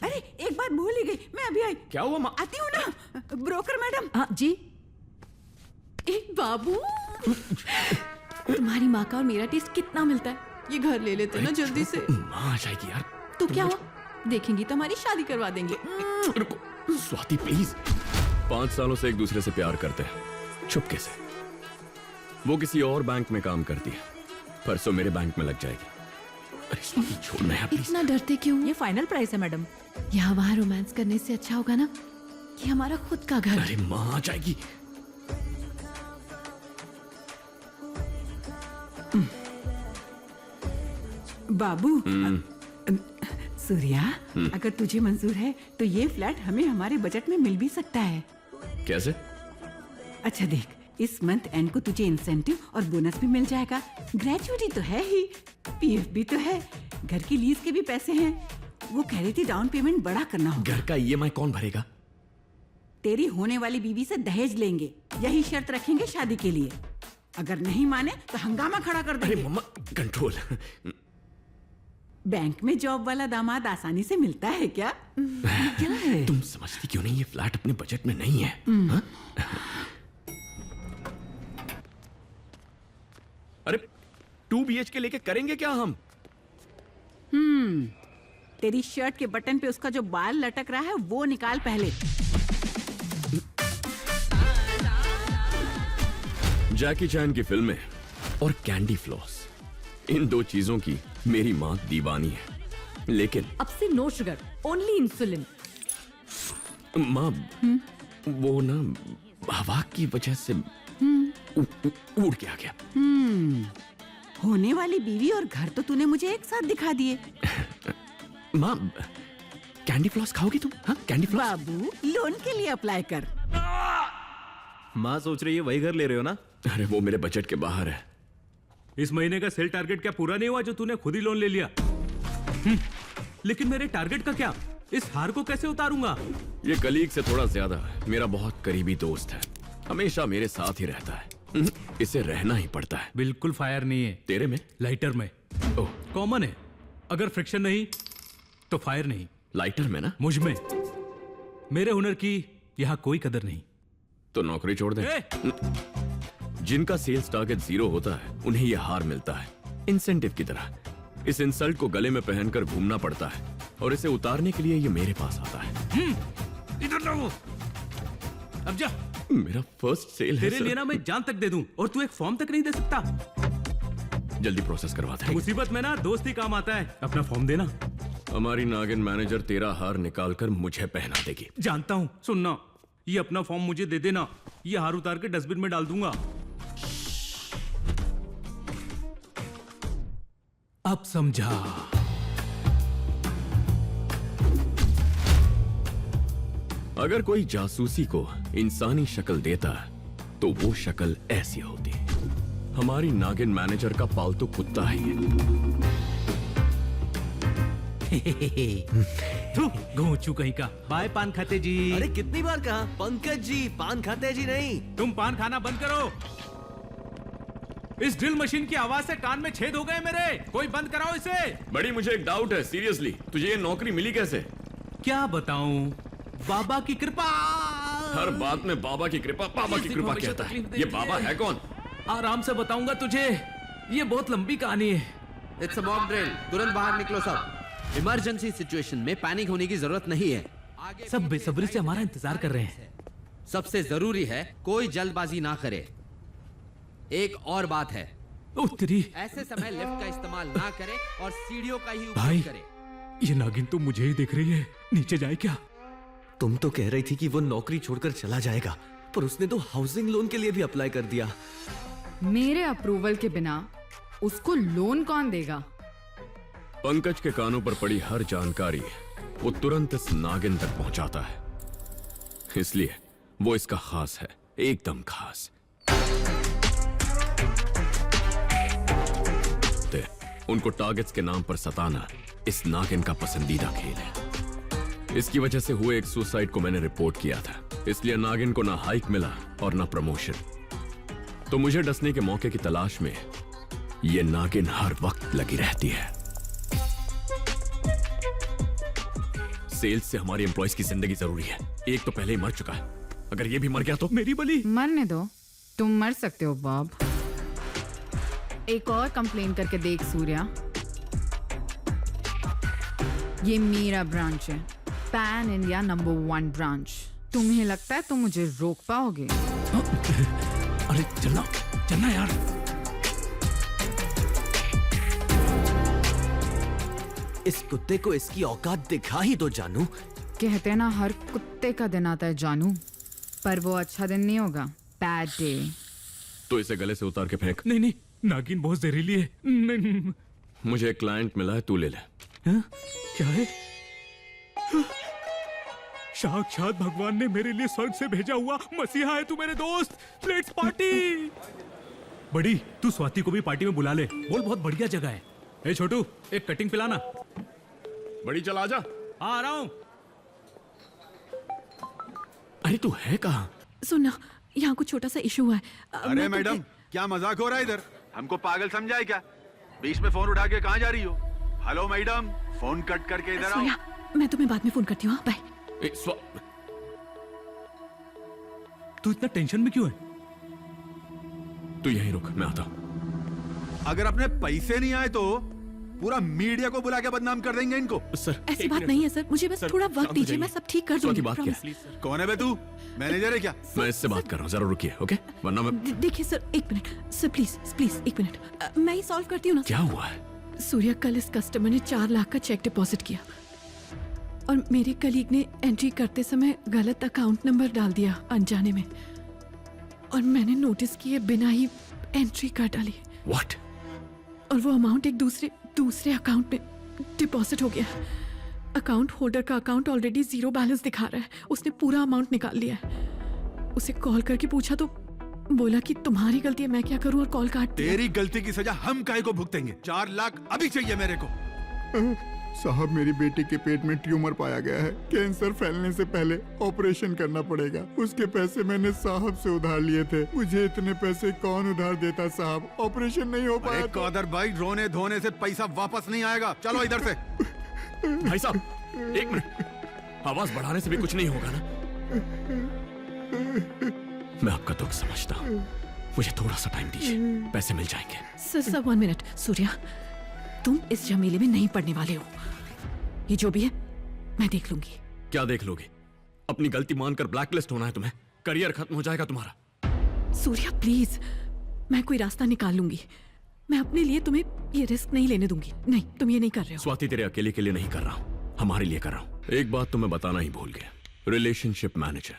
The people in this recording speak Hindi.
अरे एक बात भूल ही गई, मैं अभी आई। क्या हुआ माँ? आती हूँ ना। Broker madam. हाँ जी। एक बाबू, तुम्हारी माँ का और मेरा टेस्ट कितना मिलता है, ये घर ले लेते ना जल्दी से। माँ आ जाएगी यार। तो क्या हुआ, देखेंगी तो हमारी शादी करवा देंगे। रुको स्वाति प्लीज। 5 सालों से एक दूसरे से प्यार करते हैं चुपके से। वो किसी और बैंक में काम करती है, परसों मेरे बैंक में लग जाएगी। अरे स्वाति छोड़ना यार प्लीज। इतना डरते क्यों? ये फाइनल प्राइस है मैडम। यहाँ वहाँ रोमांस करने से अच्छा होगा ना कि हमारा खुद का घर। अरे माँ आ जाएगी। बाबू, सूर्या, अगर तुझे मंजूर है तो ये फ्लैट हमें हमारे बजट में मिल भी सकता है। कैसे? अच्छा देख, इस मंथ एंड को तुझे इंसेंटिव और बोनस भी मिल जाएगा। ग्रेजुएटी तो है ही, पीएफ भी तो है, घर की लीज के भी पैसे हैं। वो कह रही थी डाउन पेमेंट बड़ा करना होगा। घर का ईएमआई कौन भरेगा? तेरी होने वाली बीवी से दहेज लेंगे, यही शर्त रखेंगे शादी के लिए। अगर नहीं माने तो हंगामा खड़ा कर अरे देंगे। मम्मा कंट्रोल। बैंक में जॉब वाला दामाद आसानी से मिलता है क्या? क्या है? तुम समझती क्यों नहीं, ये फ्लैट अपने बजट में नहीं है। हाँ? अरे 2 BHK लेके करेंगे क्या हम? तेरी शर्ट के बटन पे उसका जो बाल लटक रहा है वो निकाल पहले। जैकी चैन की फिल्में और कैंडी फ्लॉस, इन 2 चीजों की मेरी माँ दीवानी है। लेकिन अब से नो शुगर, ओनली इंसुलिन। माँ वो ना हवा की वजह से उड़ के आ गया। होने वाली बीवी और घर तो तूने मुझे एक साथ दिखा दिए। माँ कैंडी फ्लॉस खाओगी तुम? हाँ कैंडी फ्लॉस। बाबू, लोन के लिए अप्लाई कर। माँ सोच रही है वही घर ले रहे हो ना? अरे वो मेरे बजट के बाहर है। इस महीने का सेल टारगेट क्या पूरा नहीं हुआ जो तूने खुद ही लोन ले लिया? लेकिन मेरे टारगेट का क्या? इस हार को कैसे उतारूंगा? ये कलीग से थोड़ा ज्यादा मेरा बहुत करीबी दोस्त है, हमेशा मेरे साथ ही रहता है। इसे रहना ही पड़ता है। बिल्कुल फायर नहीं है। तेरे में? लाइटर में। ओह, कॉमन है, अगर फ्रिक्शन नहीं तो फायर नहीं। लाइटर में ना? मुझ में, मेरे हुनर की यहाँ कोई कदर नहीं। तो नौकरी छोड़ दे। जिनका सेल्स टारगेट 0 होता है उन्हें यह हार मिलता है, इंसेंटिव की तरह। इस इंसल्ट को गले में पहनकर घूमना पड़ता है और इसे उतारने के लिए ये मेरे पास आता है। इधर लाओ। अब जा। मेरा फर्स्ट सेल है तेरे लिए ना मैं जान तक दे दूं और तू एक फॉर्म तक नहीं दे सकता। जल्दी प्रोसेस करवा दे। मुसीबत में ना दोस्ती काम आता है। अपना फॉर्म देना। हमारी नागिन मैनेजर तेरा हार निकालकर मुझे पहना देगी। जानता हूं, सुनना, ये अपना फॉर्म मुझे दे देना, ये हार उतार के डस्टबिन में डाल दूंगा। अब समझा। अगर कोई जासूसी को इंसानी शक्ल देता तो वो शक्ल ऐसी होती। हमारी नागिन मैनेजर का पालतू कुत्ता है तू घोंचू कहीं का। बाय पान खाते जी। अरे कितनी बार कहा पंकज जी पान खाते जी नहीं। तुम पान खाना बंद करो। इस ड्रिल मशीन की आवाज से कान में छेद हो गए मेरे। कोई बंद कराओ इसे। बड़ी मुझे एक डाउट है, सीरियसली तुझे ये नौकरी मिली कैसे? क्या बताऊं, बाबा की कृपा। हर बात में बाबा की कृपा कहता है। ये बाबा है कौन? आराम से बताऊंगा तुझे, ये बहुत लंबी कहानी है। इट्स अ मॉक ड्रिल, तुरंत बाहर निकलो सब। इमरजेंसी सिचुएशन में पैनिक होने की जरूरत नहीं है। सब बेसब्री से हमारा इंतजार कर रहे हैं। सबसे जरूरी है कोई जल्दबाजी ना करे। एक और बात है, तेरी ऐसे समय लिफ्ट का इस्तेमाल ना करे और सीढ़ियों का ही भाई, उपयोग करे। ये नागिन तो मुझे ही देख रही है, नीचे जाए क्या? तुम तो कह रही थी कि वो नौकरी छोड़कर चला जाएगा, पर उसने तो हाउसिंग लोन के लिए भी अप्लाई कर दिया। मेरे अप्रूवल के बिना उसको लोन कौन देगा? पंकज के कानों पर पड़ी हर जानकारी वो तुरंत इस नागिन तक पहुंचाता है, इसलिए वो इसका खास है, एकदम खास। उनको टारगेट्स के नाम पर सताना इस नागिन का पसंदीदा खेल है। इसकी वजह से हुए एक सुसाइड को मैंने रिपोर्ट किया था, इसलिए नागिन को ना हाइक मिला और ना प्रमोशन। तो मुझे डसने के मौके की तलाश में ये नागिन हर वक्त लगी रहती है। सेल्स से हमारी एम्प्लॉयज की जिंदगी जरूरी है। एक तो पहले ही मर चुका है, अगर ये भी मर गया तो मेरी बली। मरने दो, तुम मर सकते हो बॉब। एक और कंप्लेन करके देख सूर्या, ये मेरा ब्रांच है, पैन इंडिया नंबर 1 ब्रांच। तुम्हें लगता है तुम मुझे रोक पाओगे? अरे चलना चलना यार। इस कुत्ते को इसकी औकात दिखा ही दो जानू। कहते हैं ना, हर कुत्ते का दिन आता है जानू, पर वो अच्छा दिन नहीं होगा, बैड डे। तो इसे गले से उतार के फेंक। नहीं नहीं, नागिन बहुत जहरीली है। नहीं। मुझे एक क्लाइंट मिला है, तू ले ले। हाँ? क्या है? साक्षात भगवान ने मेरे लिए स्वर्ग से भेजा हुआ मसीहा है तू मेरे दोस्त। Let's party. बड़ी, तू स्वाति को भी पार्टी में बुला ले, बोल बहुत बढ़िया जगह है। ए छोटू, एक कटिंग पिलाना। बड़ी चल आजा। आ रहा हूं। अरे तू है कहाँ? सुनना, यहाँ कुछ छोटा सा इशू हुआ है। अरे मैडम, क्या मजाक हो रहा है इधर? हमको पागल समझा है क्या? बीच में फोन उठा के कहाँ जा रही हो? हेलो मैडम, फोन कट करके इधर आओ। सूर्या, मैं तुम्हें बाद में फोन करती हूँ, बाय। तू इतना टेंशन में क्यों है? तू यहीं रुक, मैं आता हूँ। अगर अपने पैसे नहीं आए तो पूरा मीडिया को बुला के बदनाम कर देंगे इनको। सर ऐसी बात नहीं है सर, मुझे बस थोड़ा वक्त दीजिए, मैं सब ठीक कर दूंगी। बात क्या promise। है? कौन है बे तू? मैनेजर है क्या? मैं इससे बात कर रहा हूँ, जरा रुकिए, ओके? वरना मैं। देखिए सर, एक मिनट सर, प्लीज प्लीज एक मिनट, मैं ही सॉल्व करती हूँ ना। क्या हुआ है? सूर्या, कल इस कस्टमर ने 4 लाख का चेक डिपॉजिट किया और मेरे कलीग ने एंट्री करते समय गलत अकाउंट नंबर डाल दिया अनजाने में, और मैंने नोटिस किए बिना ही एंट्री कर डाली, What? और वो अमाउंट एक दूसरे अकाउंट में डिपॉजिट हो गया। अकाउंट होल्डर का अकाउंट ऑलरेडी 0 बैलेंस दिखा रहा है, उसने पूरा अमाउंट निकाल लिया है। उसे कॉल करके पूछा तो बोला कि तुम्हारी गलती है, मैं क्या करूं, और कॉल काट दिया। तेरी गलती की सजा हम काहे को भुगतेंगे? 4 लाख अभी चाहिए मेरे को। साहब, मेरी बेटी के पेट में ट्यूमर पाया गया है, कैंसर फैलने से पहले ऑपरेशन करना पड़ेगा। उसके पैसे मैंने साहब से उधार लिए थे, मुझे इतने पैसे कौन उधार देता साहब? ऑपरेशन नहीं हो पाया। कादर भाई, रोने धोने से पैसा वापस नहीं आएगा, चलो इधर से। भाई साहब, एक मिनट, आवाज बढ़ाने से भी कुछ नहीं होगा ना? मैं आपका दुख समझता हूँ, मुझे थोड़ा सा टाइम दीजिए, पैसे मिल जाएंगे। Sir 1 minute. सूर्या, तुम इस झमेले में नहीं पड़ने वाले हो, ये जो भी है मैं देख लूंगी। क्या देख लोगे? अपनी गलती मानकर ब्लैकलिस्ट होना है तुम्हें? करियर खत्म हो जाएगा तुम्हारा। सूर्या प्लीज, मैं कोई रास्ता निकाल लूंगी, मैं अपने लिए तुम्हें ये रिस्क नहीं लेने दूंगी। नहीं, तुम ये नहीं कर रहे हो। स्वाति, तेरे अकेले के लिए नहीं कर रहा हूँ, हमारे लिए कर रहा हूँ। एक बात तो मैं बताना ही भूल गया, रिलेशनशिप मैनेजर